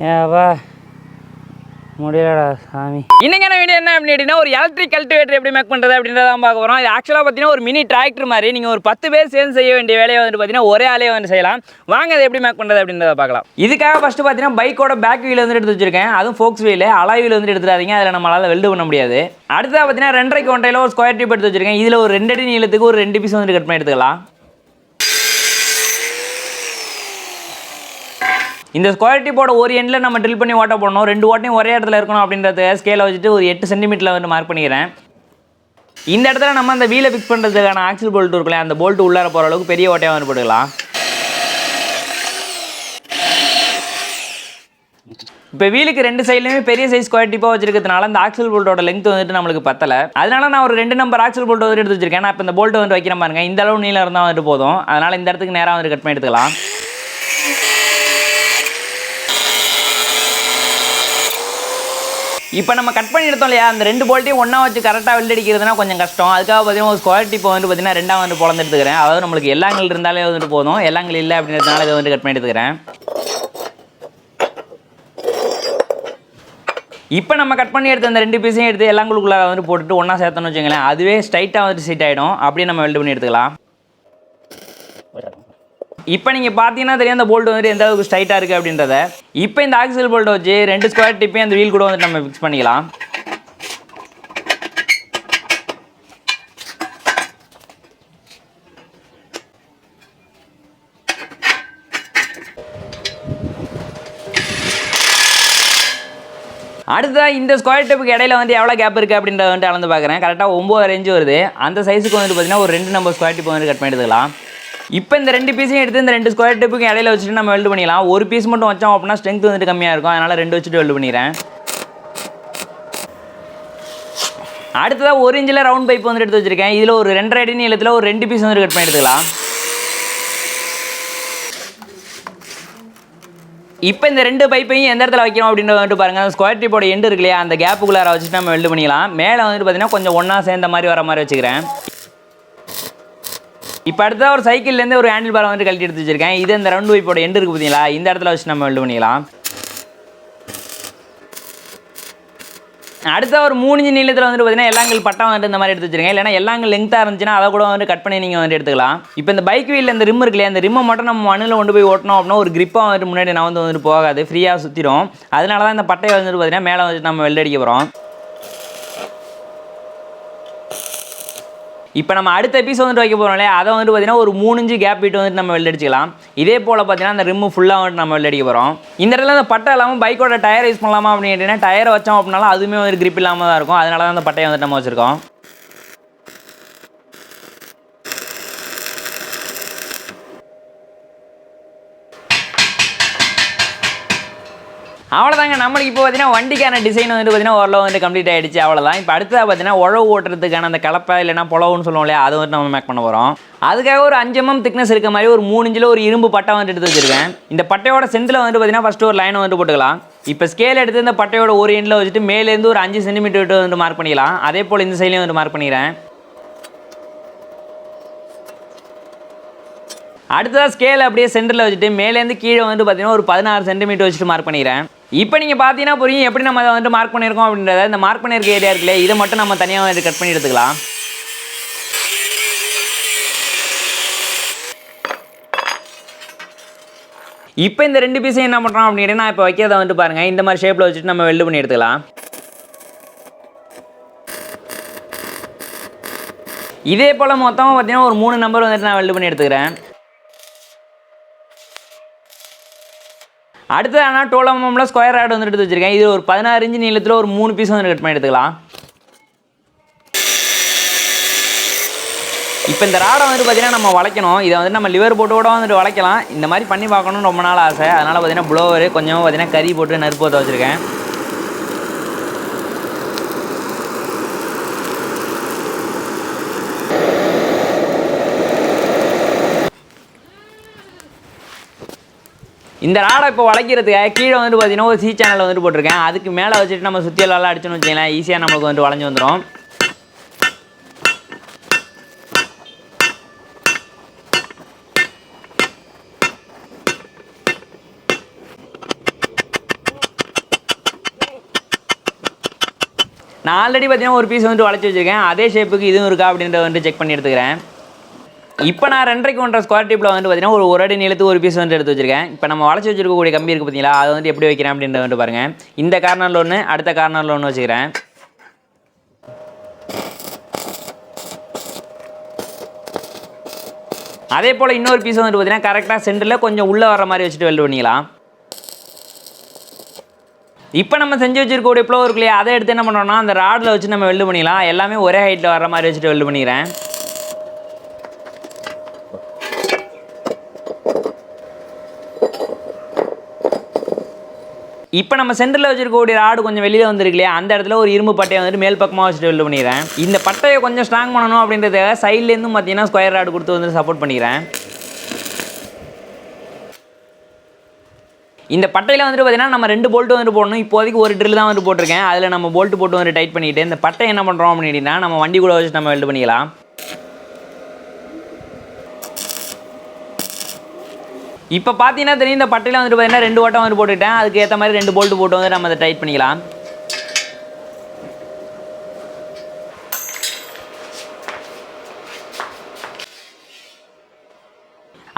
ஏவா முடியலடா சாமி. இன்னைக்கான வீடியோ என்ன அப்படின்னா ஒரு எலக்ட்ரிக் கல்டிவேட்டர் எப்படி மேக் பண்ணுறது அப்படின்றதான் பார்க்க போகிறோம். இது ஆக்சுவலாக பார்த்தீங்கன்னா ஒரு மினி டிராக்டர் மாதிரி நீங்கள் ஒரு 10 பேர் சேர்ந்து செய்ய வேண்டிய வேலையை வந்துட்டு பார்த்தீங்கன்னா ஒரே ஆளே வந்து செய்யலாம். வாங்க அதை எப்படி மேக் பண்ணுறது அப்படின்றத பார்க்கலாம். இதுக்காக ஃபஸ்ட்டு பார்த்தீங்கன்னா பைக்கோட பேக் வீல் வந்து எடுத்து வச்சிருக்கேன். அதுவும் ஃபோக்ஸ் வீல், அலாய் வீல் வந்து எடுத்துடாதீங்க, அதில் நம்மளால் வெல்டு பண்ண முடியாது. அடுத்ததாக பார்த்தீங்கன்னா 2.5 ஒன்றையில் ஒரு ஸ்கொயர் டியூப் எடுத்து வச்சிருக்கேன். இதில் ஒரு 2 அடி நீளத்துக்கு ஒரு 2 பீஸ் வந்து கட் பண்ணி எடுத்துக்கலாம். இந்த ஸ்கொயர் டியூப்போட ஒரு எண்டில் நம்ம ட்ரில் பண்ணி ஓட்ட போடணும். 2 ஓட்டையும் ஒரே இடத்துல இருக்கணும் அப்படின்றத ஸ்கேலை வச்சுட்டு ஒரு 8 சென்டிமீட்டரில் வந்து மார்க் பண்ணிக்கிறேன். இந்த இடத்துல நம்ம அந்த வீலை ஃபிக்ஸ் பண்ணுறதுக்கான ஆக்சில் போல்ட் இருக்குல்ல, அந்த போல்ட் உள்ளார போகிற அளவுக்கு பெரிய ஓட்டையாக வந்து போட்டுக்கலாம். இப்போ வீலுக்கு 2 சைட்லையுமே பெரிய சைஸ் ஸ்கொயர் டிப்பாக வச்சிருக்கிறதுனால அந்த ஆக்சில் போல்ட்டோட லெங்த் வந்துட்டு நம்மளுக்கு பத்தலை. அதனால நான் ஒரு 2 நம்பர் ஆக்சில் போல்ட் வந்து எடுத்து வச்சிருக்கேன். நான் இப்போ இந்த போல்ட்டை வந்து வைக்கிறேன் பாருங்க, இந்த அளவு நீளம் இருந்தால் வந்துட்டு போதும். அதனால் இந்த இடத்துக்கு நேராக வந்து கட் பண்ணி எடுத்துக்கலாம். இப்போ நம்ம கட் பண்ணி எடுத்தோம் இல்லையா, அந்த 2 போல்ட்டையும் ஒன்றா வச்சு கரெக்டாக வெல்ட் அடிக்கிறதுனா கொஞ்சம் கஷ்டம். அதுக்காக பார்த்தீங்கன்னா ஒரு ஸ்கொயர் டிப்பை வந்து பார்த்தீங்கன்னா 2ஆக வந்து பொழந்து எடுத்துக்கிறேன். அதாவது நம்மளுக்கு எல்லாங்கள் இருந்தாலே வந்துட்டு போதும், எல்லாங்கள் இல்லை அப்படின்றதுனால இதை வந்து கட் பண்ணி எடுத்துக்கிறேன். இப்போ நம்ம கட் பண்ணி எடுத்த அந்த 2 பீஸையும் எடுத்து எல்லாங்களுக்குள்ளே வந்து போட்டுட்டு ஒன்றா சேர்த்தோன்னு வச்சுங்களேன், அதுவே ஸ்ட்ரைட்டாக வந்துட்டு சீட் ஆகிடும். அப்படியே நம்ம வெல்ட் பண்ணி எடுத்துக்கலாம். இப்போ நீங்கள் பார்த்தீங்கன்னா தெரியும் அந்த போல்ட் வந்துட்டு எந்த அளவுக்கு ஸ்ட்ரைட்டாக இருக்குது அப்படின்றத. இப்போ இந்த ஆக்சில் போல்ட்டை வச்சு 2 ஸ்கொயர் டிப்பையும் அந்த வீல் கூட வந்துட்டு நம்ம ஃபிக்ஸ் பண்ணிக்கலாம். அடுத்ததாக இந்த ஸ்கொயர் டிப்புக்கு இடையில வந்து எவ்வளோ கேப் இருக்குது அப்படின்றத வந்துட்டு அளந்து பார்க்குறேன். கரெக்டாக 9 ரேஞ்சு வருது. அந்த சைஸுக்கு வந்துட்டு பார்த்தீங்கன்னா ஒரு 2 நம்பர் ஸ்கொயர் டிப் வந்து கட் பண்ணி எடுத்துக்கலாம். இப்போ இந்த 2 பீஸையும் எடுத்து இந்த 2 ஸ்கொயர் டிப்புக்கு இடையில வச்சுட்டு நம்ம வெல்டு பண்ணிக்கலாம். ஒரு பீஸ் மட்டும் வச்சோம் அப்படின்னா ஸ்ட்ரென்த் வந்துட்டு கம்மியாக இருக்கும். அதனால் 2 வச்சுட்டு வெல்டு பண்ணிடுறேன். அடுத்ததாக 1 இன்ச்சில் ரவுண்ட் பைப் வந்துட்டு எடுத்து வச்சிருக்கேன். இதில் ஒரு 2.5 அடி நீளத்தில் ஒரு 2 பீஸ் வந்து கட் பண்ணி எடுத்துக்கலாம். இப்போ இந்த 2 பைப்பையும் எந்த இடத்துல வைக்கணும் அப்படின்றத வந்துட்டு பாருங்கள். அந்த ஸ்கொயர் டிப்போட எண்டு இருக்கு இல்லையா, அந்த கேப்புக்குள்ளார வச்சுட்டு நம்ம வெல்டு பண்ணிக்கலாம். மேலே வந்துட்டு பார்த்தீங்கன்னா கொஞ்சம் ஒன்றா சேர்ந்த மாதிரி வர மாதிரி வச்சுக்கிறேன். இப்போ அடுத்ததாக ஒரு சைக்கிள்லேருந்து ஒரு ஹேண்டில் பார் வந்துட்டு கழட்டி எடுத்து வச்சிருக்கேன். இது இந்த ரவுண்ட் பைப்போட எண்டு இருக்குது பார்த்தீங்களா, இந்த இடத்துல வச்சு நம்ம வெல்டு பண்ணிக்கலாம். அடுத்த ஒரு 3 இன்ச் நீளத்தில் வந்துட்டு பார்த்தீங்கன்னா எல்லாங்கள் பட்டம் வந்துட்டு இந்த மாதிரி எடுத்து வச்சிருக்கேன். இல்லைனா எல்லாங்கள் லெங்க்தாக இருந்துச்சுன்னா அதை கூட வந்து கட் பண்ணி நீங்கள் வந்துட்டு எடுத்துக்கலாம். இப்போ இந்த பைக் வீலில் இந்த ரிம் இருக்கு இல்லையா, அந்த ரிம்மை மட்டும் நம்ம மண்ணில் கொண்டு போய் ஓட்டணும் அப்படின்னா ஒரு கிரிப்பாக வந்துட்டு முன்னாடி நான் வந்துட்டு போகாது, ஃப்ரீயாக சுற்றிடும். அதனால தான் இந்த பட்டையை வந்துட்டு பார்த்தீங்கன்னா மேலே வந்துட்டு நம்ம வெல்டு அடிக்க போகிறோம். இப்போ நம்ம அடுத்த பீஸ் வந்துட்டு வைக்க போகிறோம் இல்லையா, அதை வந்துட்டு பார்த்தீங்கன்னா ஒரு 3 இன்ச்சு கேப் விட்டு வந்துட்டு நம்ம வெல்டு அடிச்சிக்கலாம். இதே போல் பார்த்தீங்கன்னா அந்த ரிம்மு ஃபுல்லாக வந்துட்டு நம்ம வெல்டு அடிக்க போகிறோம். இந்த இடத்துல அந்த பட்டை இல்லாமல் பைக்கோட டயர் யூஸ் பண்ணலாமா அப்படின்னு கேட்டிங்கன்னா, டயரை வச்சோம் அப்படின்னாலும் அதுவுமே வந்து கிரிப் இல்லாமல் தான் இருக்கும். அதனால தான் அந்த பட்டையை வந்துட்டு நம்ம வச்சுருக்கோம். அவ்வளோதாங்க, நம்மளுக்கு இப்போ பார்த்தீங்கன்னா வண்டிக்கான டிசைன் வந்துட்டு பார்த்தீங்கன்னா ஓரளவு வந்து கம்ப்ளீட் ஆகிடுச்சு. அவ்வளோதான். இப்போ அடுத்ததாக பார்த்தீங்கன்னா உழவு ஓட்டுறதுக்கான அந்த கலப்பை இல்லைனா புலவுன்னு சொல்லுவோம் இல்லையா, அதை வந்து நம்ம மேக் பண்ண போகிறோம். அதுக்காக ஒரு 5 mm திக்னஸ் இருக்க மாதிரி ஒரு 3 இன்ச்சில் ஒரு இரும்பு பட்டை வந்துட்டு எடுத்து வச்சிருக்கேன். இந்த பட்டையோட சென்டரில் வந்துட்டு பார்த்தீங்கன்னா ஃபஸ்ட்டு ஒரு லைனை வந்துட்டு போட்டுக்கலாம். இப்போ ஸ்கேல் எடுத்து இந்த பட்டையோட ஒரு எண்டில் வச்சுட்டு மேலேருந்து ஒரு 5 சென்டிமீட்டர் விட்டு வந்து மார்க் பண்ணிக்கலாம். அதே போல் இந்த சைட்லேயும் வந்து மார்க் பண்ணிக்கிறேன். அடுத்ததாக ஸ்கேல் அப்படியே சென்டரில் வச்சுட்டு மேலேருந்து கீழே வந்து பார்த்தீங்கன்னா ஒரு 16 சென்டிமீட்டர் வச்சுட்டு மார்க் பண்ணிக்கிறேன். இப்போ நீங்கள் பார்த்தீங்கன்னா புரியும் எப்படி நம்ம அதை வந்து மார்க் பண்ணியிருக்கோம் அப்படின்றத. இந்த மார்க் பண்ணியிருக்க ஏரியா இருக்குல்ல, இதை மட்டும் நம்ம தனியாக வந்து கட் பண்ணி எடுத்துக்கலாம். இப்போ இந்த 2 பீஸையும் என்ன பண்ணுறோம் அப்படின்னா, நான் இப்போ வைக்கிறத வந்துட்டு பாருங்கள், இந்த மாதிரி ஷேப்பில் வச்சுட்டு நம்ம வெல்டு பண்ணி எடுத்துக்கலாம். இதே போல் மொத்தமாக பார்த்தீங்கன்னா ஒரு 3 நம்பர் வந்துட்டு நான் வெல்டு பண்ணி எடுத்துக்கிறேன். அடுத்து ஆனால் 12 mm ஸ்கொயர் ராட் வந்துட்டு எடுத்து வச்சிருக்கேன். இது ஒரு 16 இன்ச் நீளத்தில் ஒரு 3 பீஸ் வந்து கட் பண்ணி எடுத்துக்கலாம். இப்போ இந்த ராடை வந்துட்டு பார்த்தீங்கன்னா நம்ம வளைக்கணும். இதை வந்து நம்ம லிவர் போட்டு கூட வந்துட்டு வளைக்கலாம். இந்த மாதிரி பண்ணி பார்க்கணும்னு ரொம்ப நாள் ஆசை. அதனால் பார்த்தீங்கன்னா ப்ளோவர் கொஞ்சமாக பார்த்தீங்கன்னா கறி போட்டு நெருப்பு ஊற்ற வச்சுருக்கேன். இந்த ராடை இப்போ வளைக்கிறதுக்காக கீழே வந்துட்டு பார்த்தீங்கன்னா ஒரு சேனல் வந்துட்டு போட்டிருக்கேன். அதுக்கு மேலே வச்சுட்டு நம்ம சுற்றியெல்லாம் அடிச்சோன்னு வச்சிங்களேன், ஈஸியாக நம்மளுக்கு வந்துட்டு வளைஞ்சு வந்துடும். நான் ஆல்ரெடி பார்த்தீங்கன்னா ஒரு பீஸ் வந்துட்டு வளைச்சி வச்சிருக்கேன். அதே ஷேப்புக்கு இதுவும் இருக்கா அப்படின்றத வந்துட்டு செக் பண்ணி எடுத்துக்கிறேன். இப்போ நான் 2.5 1/2 ஸ்கொயர் டிப்பில் வந்துட்டு பார்த்தீங்கன்னா ஒரு அடி நீளத்துக்கு ஒரு பீஸ் வந்துட்டு எடுத்து வச்சிருக்கேன். இப்போ நம்ம வளைச்சி வச்சிருக்கக்கூடிய கம்பி இருக்குது பார்த்தீங்களா, அதை வந்து எப்படி வைக்கிறேன் அப்படின்றத வந்துட்டு பாருங்கள். இந்த கார்னரில் ஒன்று, அடுத்த கார்னரில் ஒன்று வச்சுக்கிறேன். அதே போல் இன்னொரு பீஸ் வந்துட்டு பார்த்தீங்கன்னா கரெக்டாக சென்டரில் கொஞ்சம் உள்ளே வர மாதிரி வச்சுட்டு வெல்ட் பண்ணிக்கலாம். இப்போ நம்ம செஞ்சு வச்சிருக்கக்கூடிய ஃப்ளோர் இருக்கு இல்லையா, அதை எடுத்து என்ன பண்ணுறோம்னா அந்த ராடில் வச்சு நம்ம வெல்ட் பண்ணிக்கலாம். எல்லாமே ஒரே ஹைட்டில் வர மாதிரி வச்சுட்டு வெல்ட் பண்ணிக்கிறேன். இப்போ நம்ம சென்டரில் வச்சிருக்கக்கூடிய ராடு கொஞ்சம் வெளியில் வந்துருக்கு இல்லையா, அந்த இடத்துல ஒரு இரும்பு பட்டையை வந்துட்டு மேல் பக்கமாக வச்சுட்டு வெல்ட் பண்ணிக்கிறேன். இந்த பட்டையை கொஞ்சம் ஸ்ட்ராங் பண்ணணும் அப்படின்றதுக்காக சைட்லேருந்து பார்த்தீங்கன்னா ஸ்கொயர் ராடு கொடுத்து வந்து சப்போர்ட் பண்ணிக்கிறேன். இந்த பட்டையில் வந்துட்டு பார்த்தீங்கன்னா நம்ம 2 போல்ட்டு வந்துட்டு போடணும். இப்போதைக்கு ஒரு ட்ரில் தான் வந்துட்டு போட்டிருக்கேன். அதில் நம்ம போல்ட்டு போட்டு வந்து டைட் பண்ணிவிட்டு இந்த பட்டை என்ன பண்ணுறோம் அப்படின்னா நம்ம வண்டி கூட வச்சு நம்ம வெல்ட் பண்ணிக்கலாம். இப்போ பார்த்தீங்கன்னா தெரியும், இந்த பட்டையில் வந்துட்டு பார்த்தீங்கன்னா 2 ஓட்டம் வந்து போட்டுக்கிட்டேன். அதுக்கு ஏற்ற மாதிரி 2 போல்ட்டு போட்டு வந்து நம்ம அதை டைட் பண்ணிக்கலாம்.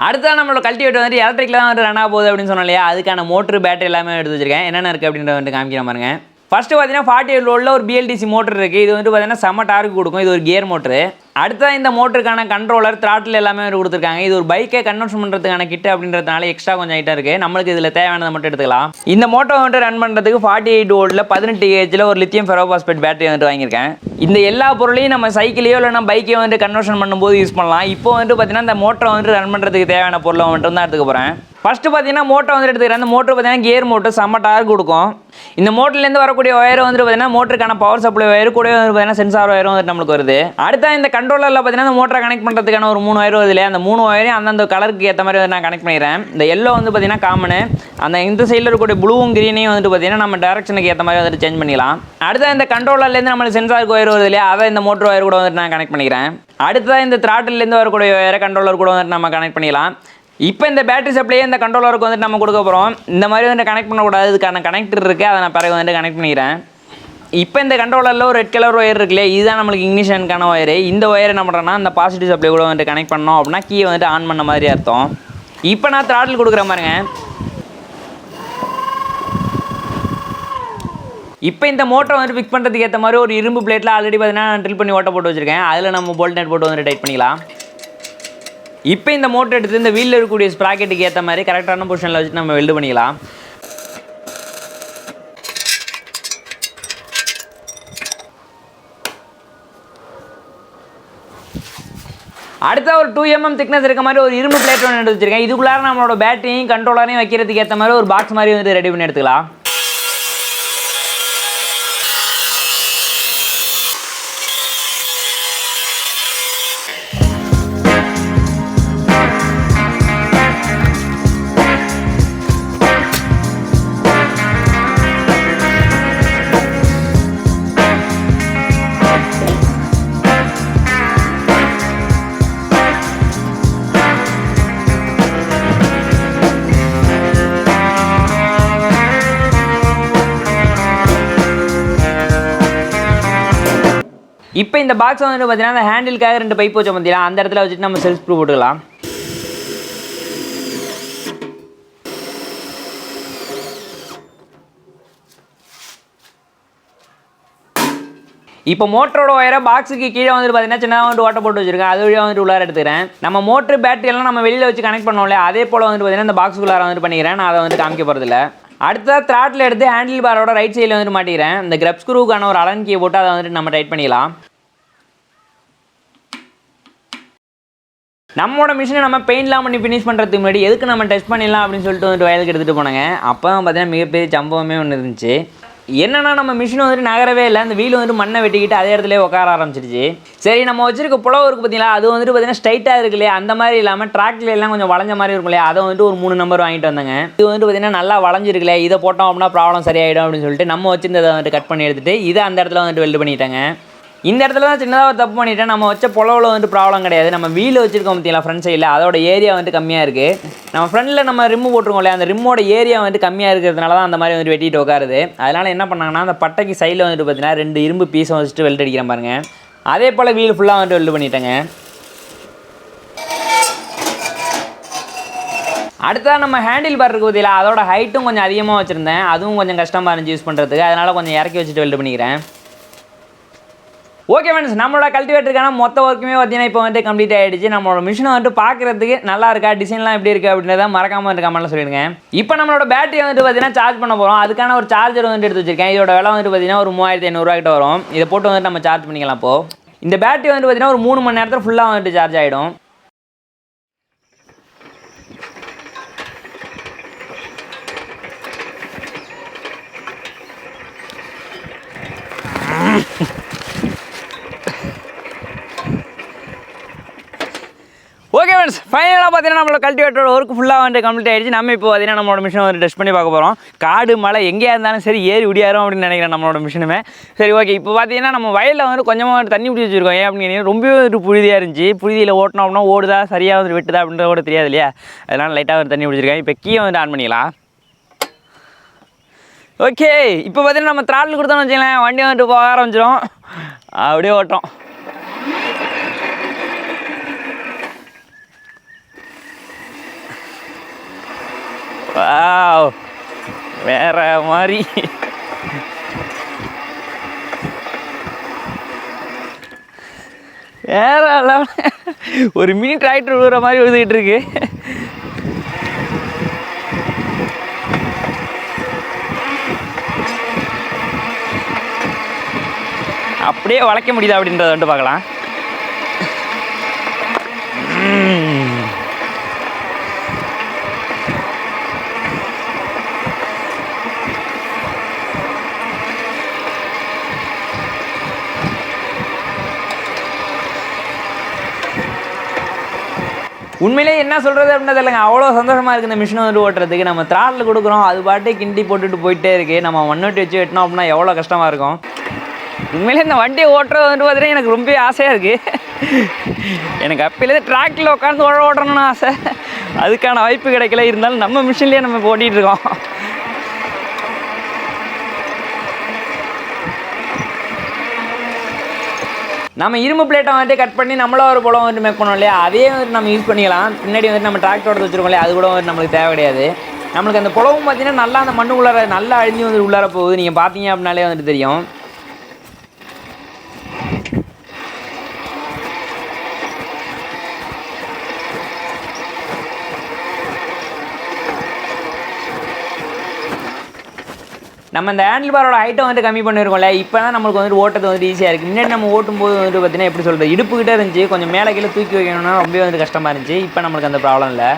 அடுத்ததான் நம்மளோட கல்டிவேட்டர் வந்துட்டு எலக்ட்ரிக்கில் தான் வந்துட்டு ரன் ஆக போகுது அப்படின்னு சொன்னோம் இல்லையா, அதுக்கான மோட்ரு பேட்டரி எல்லாமே எடுத்து வச்சிருக்கேன். என்னென்ன இருக்குது அப்படின்றத வந்துட்டு காமிக்கிற பாருங்க. ஃபஸ்ட்டு பார்த்தீங்கன்னா 48 வோல்ட்ல ஒரு BLDC மோட்டர் இருக்குது. இது வந்துட்டு பார்த்தீங்கன்னா செம்ம டார்க் கொடுக்கும். இது ஒரு கியர் மோட்ரு. அடுத்ததான் இந்த மோட்டருக்கான கண்ட்ரோலர், த்ராட்டில் எல்லாமே கொடுத்துருக்காங்க. இது ஒரு பைக்கை கன்வெர்ஷன் பண்ணுறதுக்கான கிட் அப்படின்றதுனால எக்ஸ்ட்ரா கொஞ்சம் ஐட்டம் இருக்குது. நம்மளுக்கு இதில் தேவையானதை மட்டும் எடுத்துக்கலாம். இந்த மோட்டர் வந்துட்டு ரன் பண்ணுறதுக்கு 48 வோல்ட்டில் 18 ஏஹெச்சில் ஒரு லித்தியம் ஃபெரோபாஸ்பேட் பேட்டரி வந்துட்டு வாங்கியிருக்கேன். இந்த எல்லா பொருளையும் நம்ம சைக்கிளையோ இல்லைனா பைக்கையோ வந்துட்டு கன்வெர்ஷன் பண்ணும்போது யூஸ் பண்ணலாம். இப்போ வந்துட்டு பார்த்தீங்கன்னா இந்த மோட்டரை வந்துட்டு ரன் பண்ணுறதுக்கு தேவையான பொருளை மட்டும் தான் எடுத்துக்க போகிறேன். ஃபஸ்ட்டு பார்த்தீங்கன்னா மோட்டர் வந்துட்டு எடுத்துக்கிறேன். அந்த மோட்டர் பார்த்தீங்கன்னா கியர் மோட்டர் செம்ம டார்க் கொடுக்கும். இந்த மோட்டர்லேருந்து வரக்கூடிய ஒயர் வந்துட்டு பார்த்தீங்கன்னா மோட்டருக்கான பவர் சப்ளை ஒயர் கூட வந்து பார்த்தீங்கன்னா சென்சார் ஒயரும் வந்துட்டு நம்மளுக்கு வருது. அடுத்த இந்த கண்ட்ரோலரில் பார்த்தீங்கன்னா இந்த மோட்டரை கனெக்ட் பண்ணுறதுக்கான ஒரு 3 ஒயர் வருது இல்லையா, அந்த 3 ஒயரையும் அந்தந்த கலருக்கு ஏற்ற மாதிரி நான் கனெக்ட் பண்ணிடுறேன். இந்த எல்லோ வந்து பார்த்தீங்கன்னா காமனு, அந்த இந்த சைடில் இருக்கக்கூடிய ப்ளூவும் கிரீனையும் வந்துட்டு பார்த்தீங்கன்னா நம்ம டேரக்ஷனுக்கு ஏற்ற மாதிரி வந்துட்டு சேஞ்ச் பண்ணிக்கலாம். அடுத்த இந்த கண்ட்ரோலர்லேருந்து நம்மளுக்கு சென்சாருக்கு ஒயர் வருது இல்லையா, அதை இந்த மோட்டர் ஒயர் கூட வந்துட்டு நான் கனெக்ட் பண்ணிக்கிறேன். அடுத்ததான் இந்த த்ராட்டிலேருந்து வரக்கூடிய ஒயரை கண்ட்ரோலர் கூட வந்துட்டு நம்ம கனெக்ட் பண்ணிக்கலாம். இப்போ இந்த பேட்டரி சப்ளையே இந்த கண்ட்ரோலருக்கு வந்துட்டு நம்ம கொடுக்க போகிறோம். இந்த மாதிரி வந்துட்டு கனெக்ட் பண்ணக்கூடாது, இதுக்கான கனெக்டர் இருக்குது, அதை நான் பிறகு வந்துட்டு கனெக்ட் பண்ணிக்கிறேன். இப்போ இந்த கண்ட்ரோலரில் ஒரு ரெட் கலர் ஒயர் இருக்குல்லையே, இதுதான் நம்மளுக்கு இக்னிஷனுக்கான ஒயர். இந்த ஒயர் என்ன பண்ணுறோன்னா அந்த பாசிட்டிவ் சப்ளை கூட வந்துட்டு கனெக்ட் பண்ணோம் அப்படின்னா கீயை வந்துட்டு ஆன் பண்ண மாதிரி அர்த்தம். இப்போ நான் த்ராட்டில் கொடுக்குற மாதிரிங்க. இப்போ இந்த மோட்டரை வந்துட்டு ஃபிக்ஸ் பண்ணுறதுக்கு ஏற்ற மாதிரி ஒரு இரும்பு பிளேட்டில் ஆல்ரெடி பார்த்தீங்கன்னா ட்ரில் பண்ணி ஓட்ட போட்டு வச்சுருக்கேன். அதில் நம்ம போல்ட் நட் போட்டு வந்துட்டு டைட் பண்ணிக்கலாம். இப்போ இந்த மோட்டர் எடுத்து இந்த வீலில் இருக்கக்கூடிய ஸ்ப்ராக்கெட்டுக்கு ஏற்ற மாதிரி கரெக்டான பொசிஷனில் வச்சு நம்ம வெல்டு பண்ணிக்கலாம். அடுத்த ஒரு 2 mm திக்னஸ் இருக்க மாதிரி ஒரு இரும்பு பிளேட் ஒன்று எடுத்து வச்சிருக்கேன். இதுக்குள்ளார நம்மளோட பேட்டரியும் கண்ட்ரோலரையும் வைக்கிறதுக்கு ஏற்ற மாதிரி ஒரு பாக்ஸ் மாதிரி வந்து ரெடி பண்ணி எடுத்துக்கலாம். இப்போ இந்த பாக்ஸ் வந்துட்டு பார்த்தீங்கன்னா அந்த ஹேண்டிலுக்காக 2 பைப் வச்சோம் பார்த்தீங்களா, அந்த இடத்துல வச்சுட்டு நம்ம செல்ஃப் ஸ்க்ரூ போட்டுக்கலாம். இப்போ மோட்டரோட ஒயரை பாக்ஸுக்கு கீழே வந்துட்டு பார்த்தீங்கன்னா சின்னதாக வந்துட்டு ஓட்ட போட்டு வச்சிருக்கேன். அது வழியாக வந்துட்டு உள்ளார எடுத்துக்கிறேன். நம்ம மோட்டர் பேட்டரி எல்லாம் நம்ம வெளியில் வச்சு கனெக்ட் பண்ணோம்ல, அதே போல் வந்துட்டு பார்த்தீங்கன்னா இந்த பாக்ஸுக்குள்ளார வந்துட்டு பண்ணிக்கிறேன். நான் அதை வந்து காமிக்க போகிறதில்ல. அடுத்ததாக த்ராட்டில் எடுத்து ஹேண்டில் பாரோட ரைட் சைடில் வந்துட்டு மாட்டிக்கிறேன். இந்த கிரப் ஸ்க்ரூக்கான ஒரு அலன் கீயை போட்டு அதை வந்துட்டு நம்ம டைட் பண்ணிக்கலாம். நம்மளோட மிஷினை நம்ம பெயிண்ட்லாம் பண்ணி ஃபினிஷ் பண்ணுறதுக்கு முன்னாடி எதுக்கு நம்ம டெஸ்ட் பண்ணிடலாம் அப்படின்னு சொல்லிட்டு வந்துட்டு வயலுக்கு எடுத்துகிட்டு போனாங்க. அப்போ பார்த்தீங்கன்னா மிகப்பெரிய சம்பவமே ஒன்று இருந்துச்சு. என்னன்னா நம்ம மிஷின் வந்துட்டு நகரவே இல்லை, அந்த வீல் வந்துட்டு மண்ணை வெட்டிக்கிட்டு அதே இடத்துல உட்கார ஆரம்பிச்சிருச்சு. சரி, நம்ம வச்சிருக்க புலவு இருக்குது பார்த்தீங்களா, அது வந்துட்டு பார்த்தீங்கன்னா ஸ்ட்ரைட்டாக இருக்கு இல்லையா, அந்த மாதிரி இல்லாமல் ட்ராக்ல எல்லாம் கொஞ்சம் வளைஞ்ச மாதிரி இருக்கும் இல்லையா, அதை வந்துட்டு ஒரு 3 நம்பர் வாங்கிட்டு வந்தாங்க. இது வந்துட்டு பார்த்தீங்கன்னா நல்லா வளைஞ்சிருக்குல்ல, இதை போட்டோம் அப்படின்னா ப்ராப்ளம் சரியாயிடும் அப்படின்னு சொல்லிட்டு நம்ம வச்சிருந்ததை வந்துட்டு கட் பண்ணி எடுத்துட்டு இதை அந்த இடத்துல வந்துட்டு வெல்டு பண்ணிட்டாங்க. இந்த இடத்துல தான் சின்னதாக ஒரு தப்பு பண்ணிவிட்டேன். நம்ம வச்ச புலவில் வந்துட்டு ப்ராப்ளம் கிடையாது. நம்ம வீல் வச்சுருக்கோம் பார்த்தீங்களா ஃப்ரண்ட் சைடில், அதோட ஏரியா வந்துட்டு கம்மியாக இருக்குது. நம்ம ஃப்ரண்டில் நம்ம ரிம்மு போட்டிருக்கோம் இல்லையா, அந்த ரிம்மோட ஏரியா வந்துட்டு கம்மியாக இருக்கிறதுனால தான் அந்த மாதிரி வந்துட்டு வெட்டிட்டு உட்காருது. அதனால் என்ன பண்ணாங்கன்னா அந்த பட்டைக்கு சைடில் வந்துட்டு பார்த்தீங்கன்னா 2 இரும்பு பீஸை வச்சுட்டு வெல்ட் அடிக்கிறேன் பாருங்கள். அதே போல் வீல் ஃபுல்லாக வந்துட்டு வெல்ட் பண்ணிட்டேங்க. அடுத்ததான் நம்ம ஹேண்டில் பார் இருக்குது பார்த்தீங்களா, அதோட ஹைட்டும் கொஞ்சம் அதிகமாக வச்சுருந்தேன். அதுவும் கொஞ்சம் கஷ்டமாக இருந்துச்சு யூஸ் பண்ணுறதுக்கு. அதனால் கொஞ்சம் இறக்கி வச்சுட்டு வெல்ட் பண்ணிக்கிறேன். ஓகே ஃப்ரெண்ட்ஸ், நம்மளோட கல்டிவேட்டருக்கான மொத்த ஒர்க்குமே பார்த்தீங்கன்னா இப்போ வந்துட்டு கம்ப்ளீட் ஆகிடுச்சு. நம்மளோட மிஷினை வந்துட்டு பார்க்குறதுக்கு நல்லா இருக்கா, டிசைன்லாம் எப்படி இருக்குது அப்படின்றத மறக்காமல் வந்து கமெண்ட்டில் சொல்லிடுங்க. இப்போ நம்மளோட பேட்டரி வந்துட்டு பார்த்தீங்கன்னா சார்ஜ் பண்ண போகிறோம். அதுக்கான ஒரு சார்ஜர் வந்துட்டு எடுத்து வச்சிருக்கேன். இதோட விலை வந்துட்டு பார்த்தீங்கன்னா ஒரு 3500 கிட்ட வரும். இதை போட்டு வந்துட்டு நம்ம சார்ஜ் பண்ணிக்கலாம். இப்போது இந்த பேட்டரி வந்துட்டு பார்த்தீங்கன்னா ஒரு 3 மணி நேரத்தில் ஃபுல்லாக வந்துட்டு சார்ஜ் ஆகிடும். ஓகே ஃப்ரெண்ட்ஸ், ஃபைனலாக பார்த்தீங்கன்னா நம்மளோட கல்டிவேட்டரோட ஒர்க் ஃபுல்லாக வந்து கம்ப்ளீட் ஆகிடுச்சு. நம்ம இப்போ பார்த்தீங்கன்னா நம்மளோட மிஷினை வந்து டெஸ்ட் பண்ணி பார்க்க போகிறோம். காடு மலை எங்கேயா இருந்தாலும் சரி ஏறி விடியாரும் அப்படின்னு நினைக்கிறேன் நம்மளோட மிஷினுமே. சரி ஓகே, இப்போ பார்த்தீங்கன்னா நம்ம வயலில் வந்து கொஞ்சமாக வந்து தண்ணி பிடிச்சி வச்சுருக்கோம். ஏன் அப்படின்னு ரொம்பவே ஒரு புழுதியாக இருந்துச்சு. புழுதியில் ஓட்டினோம் அப்படின்னா ஓடுதா சரியாக வந்து வெட்டுதா அப்படின்றத கூட தெரியாது இல்லையா, அதனால் லைட்டாக வந்து தண்ணி பிடிச்சிருக்கேன். இப்போ கீயை வந்து ஆன் பண்ணிக்கலாம். ஓகே, இப்போ பார்த்தீங்கன்னா நம்ம த்ராட்டில் கொடுத்தோம்னு வச்சுக்கலாம், வண்டி வந்துட்டு போக ஆரம்பிச்சிடும். அப்படியே ஓட்டோம். வாவ், வேற மாதிரி வேற ஒரு மினி டிராக்டர் விழுற மாதிரி விழுந்துக்கிட்டு இருக்கு. அப்படியே வளைக்க முடியுதா அப்படின்றத வந்துட்டு பார்க்கலாம். உண்மையிலே என்ன சொல்கிறது அப்படின்றது இல்லைங்க, அவ்வளோ சந்தோஷமாக இருக்குது இந்த மிஷினை வந்துட்டு ஓட்டுறதுக்கு. நம்ம த்ராட்டில் கொடுக்குறோம், அது பாட்டே கிண்டி போட்டுட்டு போயிட்டே இருக்குது. நம்ம மண்ணோட்டி வச்சு வெட்டினோம் அப்படின்னா எவ்வளோ கஷ்டமாக இருக்கும். உண்மையிலே இந்த வண்டியை ஓட்டுறது வந்துட்டு பார்த்தீங்கன்னா எனக்கு ரொம்ப ஆசையாக இருக்குது. எனக்கு அப்போலேருந்து டிராக்டரில் உட்காந்து ஓட்டணும்னு ஆசை, அதுக்கான வாய்ப்பு கிடைக்கல. இருந்தாலும் நம்ம மிஷின்லேயே நம்ம ஓட்டிகிட்டு இருக்கோம். நம்ம இரும்பு பிளேட்டை வந்துட்டு கட் பண்ணி நம்மளும் ஒரு புலம் வந்துட்டு மேக் பண்ணோம் இல்லையா, அதே வந்துட்டு நம்ம யூஸ் பண்ணிக்கலாம். பின்னாடி வந்துட்டு நம்ம டிராக்டரோட வச்சுருக்கோம் இல்லையா, அது கூட வந்துட்டு நம்மளுக்கு தேவை கிடையாது. நம்மளுக்கு அந்த புலவும் பார்த்தீங்கன்னா நல்லா அந்த மண்ணு உள்ளார நல்லா அழிஞ்சு வந்துட்டு உள்ளார போகுது. நீங்கள் பார்த்தீங்க அப்படின்னாலே வந்துட்டு தெரியும். நம்ம இந்த ஹேண்டில் பாரோட ஹைட்டை வந்துட்டு கம்மி பண்ணியிருக்கோம்ல, இப்போ தான் நம்மளுக்கு வந்துட்டு ஓட்டது வந்துட்டு ஈஸியாக இருக்குது. முன்னாடி நம்ம ஓட்டும்போது வந்துட்டு பார்த்தீங்கன்னா எப்படி சொல்கிறது, இடுப்புக்கிட்டே இருந்துச்சு, கொஞ்சம் மேலே கீழே தூக்கி வைக்கணும்னா ரொம்பவே வந்துட்டு கஷ்டமாக இருந்துச்சு. இப்போ நம்மளுக்கு அந்த ப்ராப்ளம் இல்லை.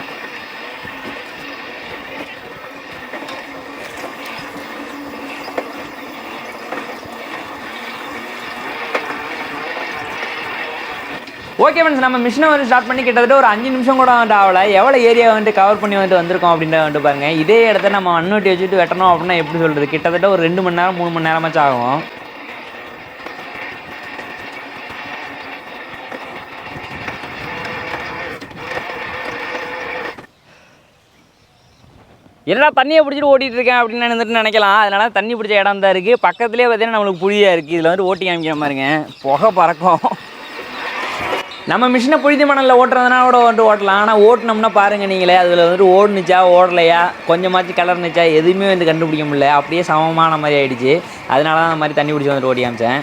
ஓகே ஃப்ரெண்ட்ஸ், நம்ம மிஷினை வந்து ஸ்டார்ட் பண்ணி கிட்டத்தட்ட ஒரு 5 நிமிஷம் கூட வந்துட்டு ஆகலை. எவ்வளோ ஏரியா வந்துட்டு கவர் பண்ணி வந்துட்டு வந்திருக்கோம் அப்படின்ற வந்துட்டு பாருங்கள். இதே இடத்த நம்ம மண்ணொட்டி வச்சுட்டு வெட்டணும் அப்படின்னா எப்படி சொல்கிறது, கிட்டத்தட்ட ஒரு 2 மணி நேரம் 3 மணி நேரமாச்சும் ஆகும். என்னடா தண்ணியை பிடிச்சிட்டு ஓட்டிகிட்டு இருக்கேன் அப்படின்னு வந்துட்டு நினைக்கலாம். அதனால் தண்ணி பிடிச்ச இடம் தான் இருக்குது. பக்கத்துலேயே பார்த்தீங்கன்னா நம்மளுக்கு புளியாக இருக்குது. இதில் வந்துட்டு ஓட்டி காமிக்கிற மாதிரிங்க, புகை பறக்கும். நம்ம மிஷினை புழுதி மணலில் ஓட்டுறதுனா கூட வந்துட்டு ஓட்டலாம். ஆனால் ஓட்டினோம்னா பாருங்கள் நீங்களே, அதில் வந்துட்டு ஓடுனுச்சா ஓடலையா கொஞ்சமாச்சு கலர்னுச்சா எதுவுமே வந்து கண்டுபிடிக்க முடியல. அப்படியே சமமான மாதிரி ஆகிடுச்சு. அதனால தான் அந்த மாதிரி தண்ணி பிடிச்சி வந்துட்டு ஓட்டி காமிச்சேன்.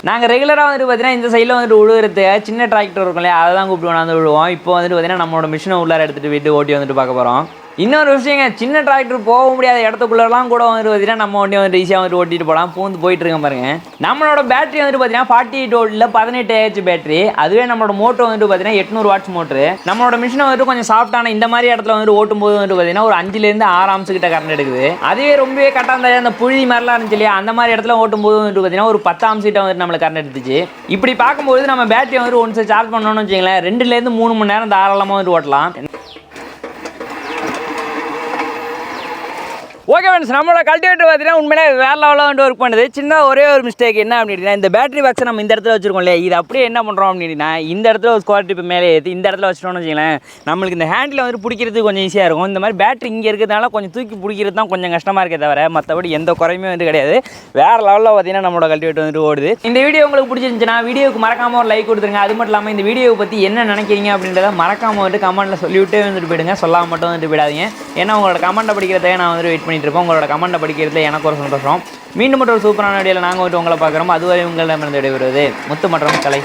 நாங்கள் ரெகுலராக வந்துட்டு பார்த்தீங்கன்னா இந்த சைடில் வந்துட்டு விழுகிறதுக்கு சின்ன டிராக்டர் இருக்கும் இல்லையா, அதை தான் கூப்பிட்டு வந்து விழுவோம். இப்போ வந்துட்டு பார்த்தீங்கன்னா நம்மளோட மிஷினை உள்ளார எடுத்துகிட்டு போயிட்டு ஓட்டி வந்துட்டு பார்க்க போகிறோம். இன்னொரு விஷயங்க, சின்ன டிராக்டர் போக முடியாத இடத்துக்குள்ளலாம் கூட வந்துட்டு பார்த்தீங்கன்னா நம்ம வண்டி வந்து ஈஸியாக வந்து ஓட்டிட்டு போகலாம். பூந்து போயிட்டு இருக்கேன் பாருங்க. நம்மளோட பேட்டரி வந்துட்டு பார்த்தீங்கன்னா 48 வோல்ட்டில் 18 AH பேட்டரி. அதுவே நம்மளோட மோட்டர் வந்துட்டு பார்த்தீங்கன்னா 800 வாட்ஸ் மோட்டரு. நம்மளோட மிஷினை வந்துட்டு கொஞ்சம் சாஃப்டான இந்த மாதிரி இடத்துல வந்துட்டு ஓட்டும் போது வந்துட்டு பார்த்தீங்கன்னா ஒரு 5லேருந்து 6 ஆம்ஸ் கிட்ட கரண்ட் எடுக்குது. அதுவே ரொம்பவே கட்டாந்த அந்த புழுதி மாதிரிலாம் இருந்துச்சு இல்லையா, அந்த மாதிரி இடத்துல ஓட்டும் போது வந்துட்டு பார்த்தீங்கன்னா ஒரு 10 ஆம்ஸ் கிட்ட வந்துட்டு நம்மளுக்கு கரண்ட் எடுத்துச்சு. இப்படி பார்க்கும்போது நம்ம பேட்டரி வந்து ஒன்ஸ் சார்ஜ் பண்ணணும்னு வச்சுங்களேன் 2லேருந்து 3 மணி நேரம் தாராளமாக வந்துட்டு ஓட்டலாம். ஓகே ஃப்ரெண்ட்ஸ், நம்மளோட கல்டிவேட்டர் பார்த்தீங்கன்னா உண்மையிலே வேறு லெவலில் வந்து ஒர்க் பண்ணுது. சின்ன ஒரே ஒரு மிஸ்டேக் என்ன அப்படின்னா, இந்த பேட்டரி பாக்ஸை நம்ம இந்த இடத்துல வச்சிருக்கோம் இல்லையா, இது அப்படியே என்ன பண்ணுறோம் அப்படின்னா இந்த இடத்துல ஒரு ஸ்கொயர் டிப் மேலே ஏற்றி இந்த இடத்துல வச்சிட்டோம்னு வச்சுங்களேன், நம்மளுக்கு இந்த ஹேண்டில் வந்து பிடிக்கிறதுக்கு கொஞ்சம் ஈஸியாக இருக்கும். இந்த மாதிரி பேட்டரி இங்கே இருக்கிறதுனால கொஞ்சம் தூக்கி பிடிக்கிறது தான் கொஞ்சம் கஷ்டமாக இருக்கே தவிர மற்றபடி எந்த குறையுமே வந்து கிடையாது. வேறு லெவலில் பார்த்தீங்கன்னா நம்மளோட கல்டிவேட்டர் வந்துட்டு ஓடுது. இந்த வீடியோ உங்களுக்கு பிடிச்சிருந்துச்சுன்னா வீடியோக்கு மறக்காமல் ஒரு லைக் கொடுத்துருங்க. அது மட்டும் இல்லாமல் இந்த வீடியோவை பற்றி என்ன நினைக்கிறீங்க அப்படின்றத மறக்காமல் வந்துட்டு கமெண்ட்டில் சொல்லிவிட்டே வந்துட்டு போயிடுங்க. சொல்லாமல் மட்டும் வந்துட்டு போயிடாதீங்க. ஏன்னா உங்களோட கமெண்ட்டை படிக்கிறதுக்காக நான் வந்து வெயிட் பண்ணிட்டு இருப்பேன். உங்களோட கமெண்ட் படிக்கிறதுல எனக்கு ஒரு சந்தோஷம். மீண்டும் மட்டும் ஒரு சூப்பரான வீடியோவில் நாங்கள் வந்துட்டு உங்களை பார்க்குறோம். அதுவரை உங்களிடமிருந்து விடைபெறுவது முத்து மற்றும் கலை.